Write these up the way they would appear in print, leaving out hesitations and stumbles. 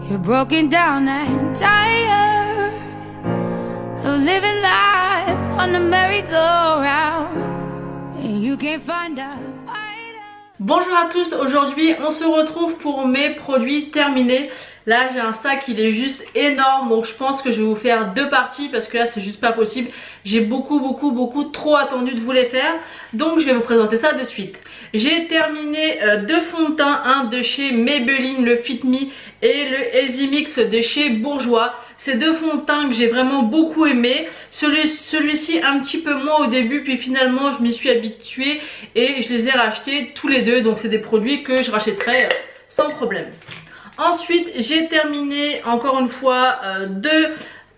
You're broken down and tired of living life on the merry-go-round, and you can't find a fighter. Bonjour à tous, aujourd'hui on se retrouve pour mes produits terminés. Là j'ai un sac, il est juste énorme, donc je pense que je vais vous faire deux parties parce que là c'est juste pas possible. J'ai beaucoup trop attendu de vous les faire, donc je vais vous présenter ça de suite. J'ai terminé deux fonds de teint, un de chez Maybelline, le Fit Me, et le Healthy Mix de chez Bourjois. Ces deux fonds de teint que j'ai vraiment beaucoup aimé. Celui-ci un petit peu moins au début, puis finalement je m'y suis habituée et je les ai rachetés tous les deux, donc c'est des produits que je rachèterai sans problème. Ensuite j'ai terminé encore une fois deux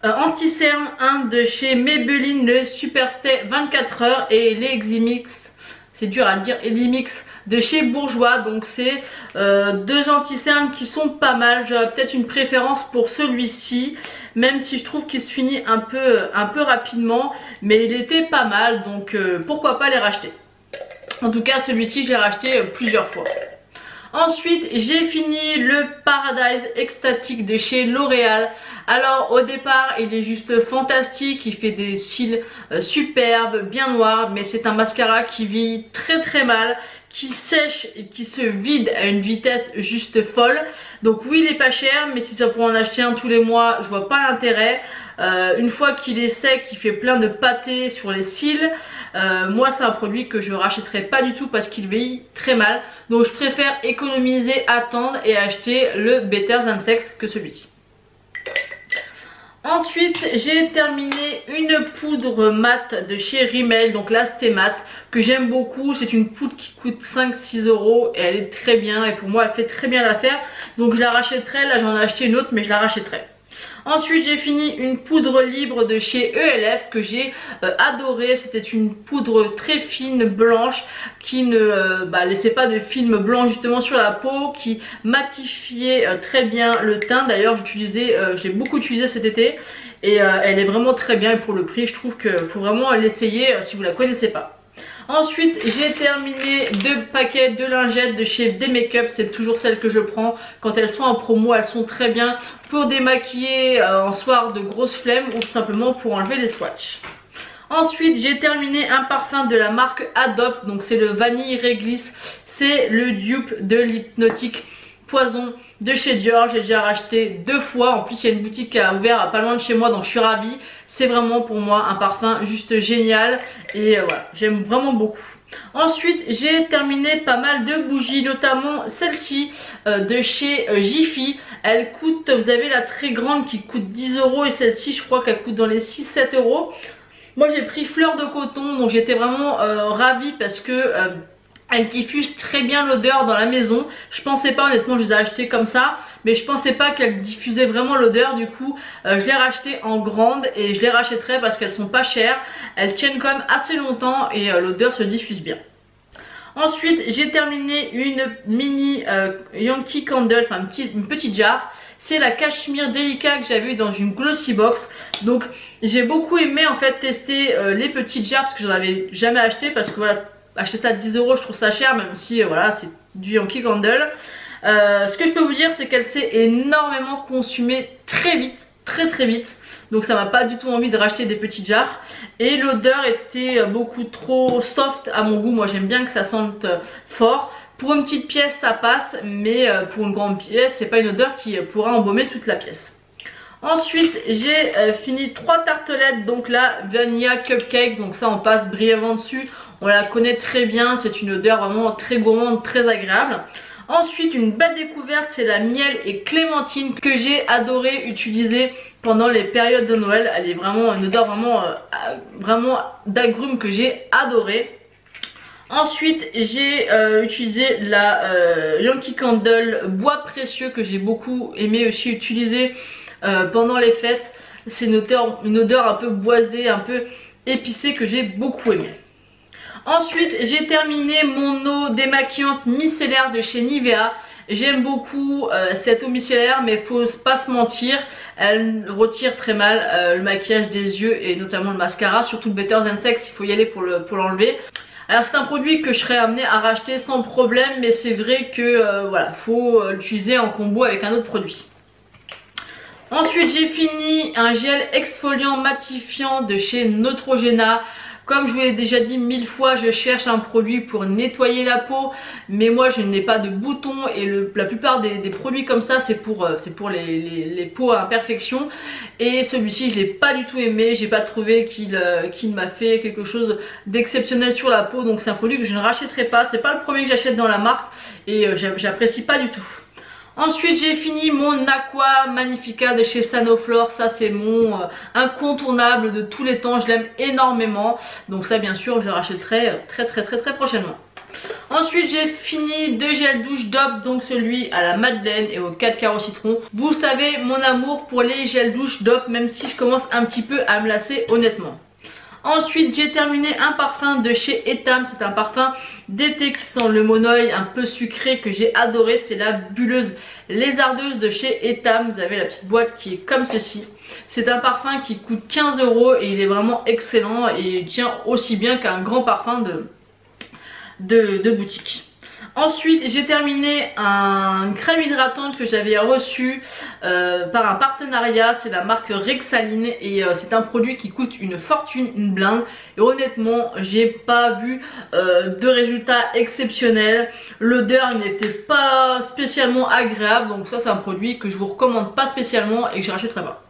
anti-cernes, un de chez Maybelline, le Super Stay 24 heures, et l'Healthy Mix, c'est dur à dire, Healthy Mix de chez Bourjois. Donc c'est deux anti-cernes qui sont pas mal. J'aurais peut-être une préférence pour celui-ci, même si je trouve qu'il se finit un peu rapidement, mais il était pas mal, donc pourquoi pas les racheter. En tout cas celui-ci je l'ai racheté plusieurs fois. Ensuite j'ai fini le Paradise Extatic de chez L'Oréal. Alors au départ il est juste fantastique, il fait des cils superbes, bien noirs, mais c'est un mascara qui vieillit très mal, qui sèche et qui se vide à une vitesse juste folle. Donc oui il est pas cher, mais si ça pourrait en acheter un tous les mois, je vois pas l'intérêt. Une fois qu'il est sec, il fait plein de pâté sur les cils. Moi c'est un produit que je rachèterai pas du tout parce qu'il vieillit très mal. Donc je préfère économiser, attendre et acheter le Better Than Sex que celui-ci. Ensuite j'ai terminé une poudre mat de chez Rimmel, donc la Stay Mat, que j'aime beaucoup. C'est une poudre qui coûte 5-6 € et elle est très bien, et pour moi elle fait très bien l'affaire, donc je la rachèterai. Là j'en ai acheté une autre mais je la rachèterai. Ensuite j'ai fini une poudre libre de chez ELF que j'ai adorée. C'était une poudre très fine blanche qui ne laissait pas de film blanc justement sur la peau, qui matifiait très bien le teint. D'ailleurs j'ai beaucoup utilisé cet été et elle est vraiment très bien, et pour le prix je trouve qu'il faut vraiment l'essayer si vous la connaissez pas. Ensuite j'ai terminé deux paquets de lingettes de chez D-Make-up. C'est toujours celles que je prends quand elles sont en promo, elles sont très bien pour démaquiller en soir de grosses flemmes ou tout simplement pour enlever les swatchs. Ensuite j'ai terminé un parfum de la marque Adopt, donc c'est le Vanille Réglisse, c'est le dupe de l'Hypnotique Poison de chez Dior. J'ai déjà racheté deux fois, en plus il y a une boutique qui a ouvert pas loin de chez moi, donc je suis ravie. C'est vraiment pour moi un parfum juste génial et voilà, j'aime vraiment beaucoup. Ensuite j'ai terminé pas mal de bougies, notamment celle-ci de chez Jiffy. Elle coûte, vous avez la très grande qui coûte 10 € et celle-ci je crois qu'elle coûte dans les 6-7 €. Moi j'ai pris fleur de coton, donc j'étais vraiment ravie parce que elle diffuse très bien l'odeur dans la maison. Je pensais pas, honnêtement, je les ai achetées comme ça, mais je pensais pas qu'elle diffusait vraiment l'odeur. Du coup je l'ai rachetée en grande et je les rachèterai parce qu'elles sont pas chères. Elles tiennent quand même assez longtemps et l'odeur se diffuse bien. Ensuite j'ai terminé une mini Yankee Candle, enfin une petite jarre. C'est la Cachemire Délicat que j'avais eu dans une Glossy Box. Donc j'ai beaucoup aimé en fait tester les petites jarres parce que j'en avais jamais acheté, parce que voilà, acheter ça à 10 € je trouve ça cher, même si voilà c'est du Yankee Candle. Ce que je peux vous dire c'est qu'elle s'est énormément consumée très vite, très vite. Donc ça m'a pas du tout envie de racheter des petites jarres. Et l'odeur était beaucoup trop soft à mon goût. Moi j'aime bien que ça sente fort. Pour une petite pièce ça passe, mais pour une grande pièce c'est pas une odeur qui pourra embaumer toute la pièce. Ensuite j'ai fini trois tartelettes, donc la Vanilla Cupcake, donc ça on passe brièvement dessus. On la connaît très bien, c'est une odeur vraiment très gourmande, très agréable. Ensuite une belle découverte, c'est la miel et clémentine que j'ai adoré utiliser pendant les périodes de Noël. Elle est vraiment une odeur vraiment d'agrumes que j'ai adoré. Ensuite j'ai utilisé la Yankee Candle bois précieux que j'ai beaucoup aimé aussi utiliser pendant les fêtes. C'est une odeur un peu boisée, un peu épicée que j'ai beaucoup aimé. Ensuite j'ai terminé mon eau démaquillante micellaire de chez Nivea. J'aime beaucoup cette eau micellaire, mais faut pas se mentir, elle retire très mal le maquillage des yeux et notamment le mascara, surtout le Better Than Sex, il faut y aller pour l'enlever. Alors c'est un produit que je serais amenée à racheter sans problème, mais c'est vrai que voilà, faut l'utiliser en combo avec un autre produit. Ensuite j'ai fini un gel exfoliant matifiant de chez Neutrogena. Comme je vous l'ai déjà dit 1000 fois, je cherche un produit pour nettoyer la peau, mais moi je n'ai pas de boutons et la plupart des produits comme ça c'est pour les peaux à imperfection. Et celui-ci je l'ai pas du tout aimé, j'ai pas trouvé qu'il m'a fait quelque chose d'exceptionnel sur la peau, donc c'est un produit que je ne rachèterai pas. C'est pas le premier que j'achète dans la marque et j'apprécie pas du tout. Ensuite j'ai fini mon Aqua Magnifica de chez Sanoflore. Ça c'est mon incontournable de tous les temps, je l'aime énormément. Donc ça bien sûr je le rachèterai très prochainement. Ensuite j'ai fini 2 gels douche DOP, donc celui à la madeleine et aux 4 carreaux citron. Vous savez mon amour pour les gels douche DOP, même si je commence un petit peu à me lasser honnêtement. Ensuite j'ai terminé un parfum de chez Etam, c'est un parfum d'été qui sent le monoeil un peu sucré que j'ai adoré, c'est la bulleuse lézardeuse de chez Etam. Vous avez la petite boîte qui est comme ceci. C'est un parfum qui coûte 15 € et il est vraiment excellent et il tient aussi bien qu'un grand parfum de boutique. Ensuite j'ai terminé une crème hydratante que j'avais reçue par un partenariat, c'est la marque Rexaline et c'est un produit qui coûte une fortune, une blinde, et honnêtement j'ai pas vu de résultats exceptionnels. L'odeur n'était pas spécialement agréable, donc ça c'est un produit que je vous recommande pas spécialement et que je rachèterai pas.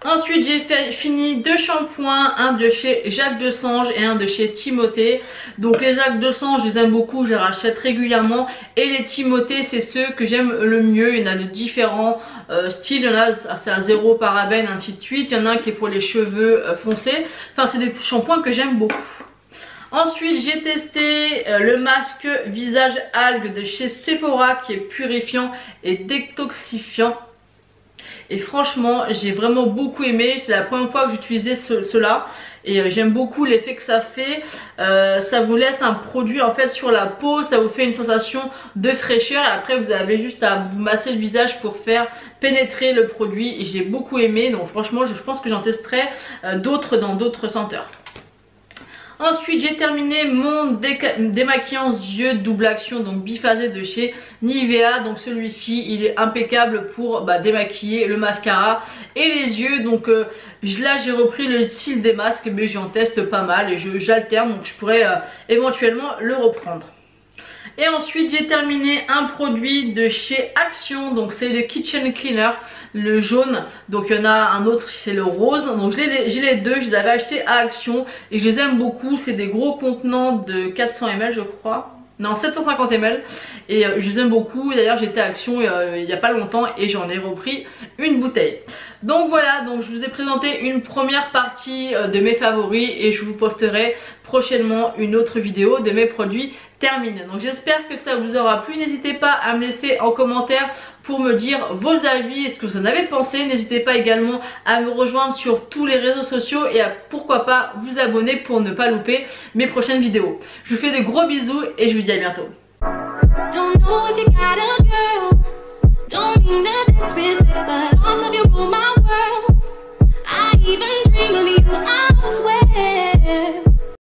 Ensuite j'ai fini 2 shampoings, un de chez Jacques Desange et un de chez Timothée. Donc les Jacques Desange je les aime beaucoup, je les rachète régulièrement, et les Timothée c'est ceux que j'aime le mieux. Il y en a de différents styles, il y en a c'est à 0 parabènes ainsi de suite, il y en a un qui est pour les cheveux foncés. Enfin c'est des shampoings que j'aime beaucoup. Ensuite j'ai testé le masque visage algue de chez Sephora qui est purifiant et détoxifiant. Et franchement j'ai vraiment beaucoup aimé, c'est la première fois que j'utilisais cela et j'aime beaucoup l'effet que ça fait. Ça vous laisse un produit en fait sur la peau, ça vous fait une sensation de fraîcheur et après vous avez juste à vous masser le visage pour faire pénétrer le produit et j'ai beaucoup aimé. Donc franchement je pense que j'en testerai d'autres dans d'autres senteurs. Ensuite j'ai terminé mon démaquillant yeux double action, donc biphasé de chez Nivea. Donc celui-ci il est impeccable pour démaquiller le mascara et les yeux. Donc là j'ai repris le style des masques mais j'en teste pas mal et j'alterne, donc je pourrais éventuellement le reprendre. Et ensuite j'ai terminé un produit de chez Action, donc c'est le Kitchen Cleaner, le jaune. Donc il y en a un autre, c'est le rose. Donc j'ai les deux, je les avais achetés à Action et je les aime beaucoup. C'est des gros contenants de 400 ml je crois. Non, 750 ml et je les aime beaucoup. D'ailleurs j'étais à Action il n'y a pas longtemps et j'en ai repris une bouteille. Donc voilà, donc je vous ai présenté une première partie de mes favoris et je vous posterai prochainement une autre vidéo de mes produits terminés. Donc j'espère que ça vous aura plu. N'hésitez pas à me laisser en commentaire pour me dire vos avis et ce que vous en avez pensé. N'hésitez pas également à me rejoindre sur tous les réseaux sociaux et à pourquoi pas vous abonner pour ne pas louper mes prochaines vidéos. Je vous fais de gros bisous et je vous dis à bientôt.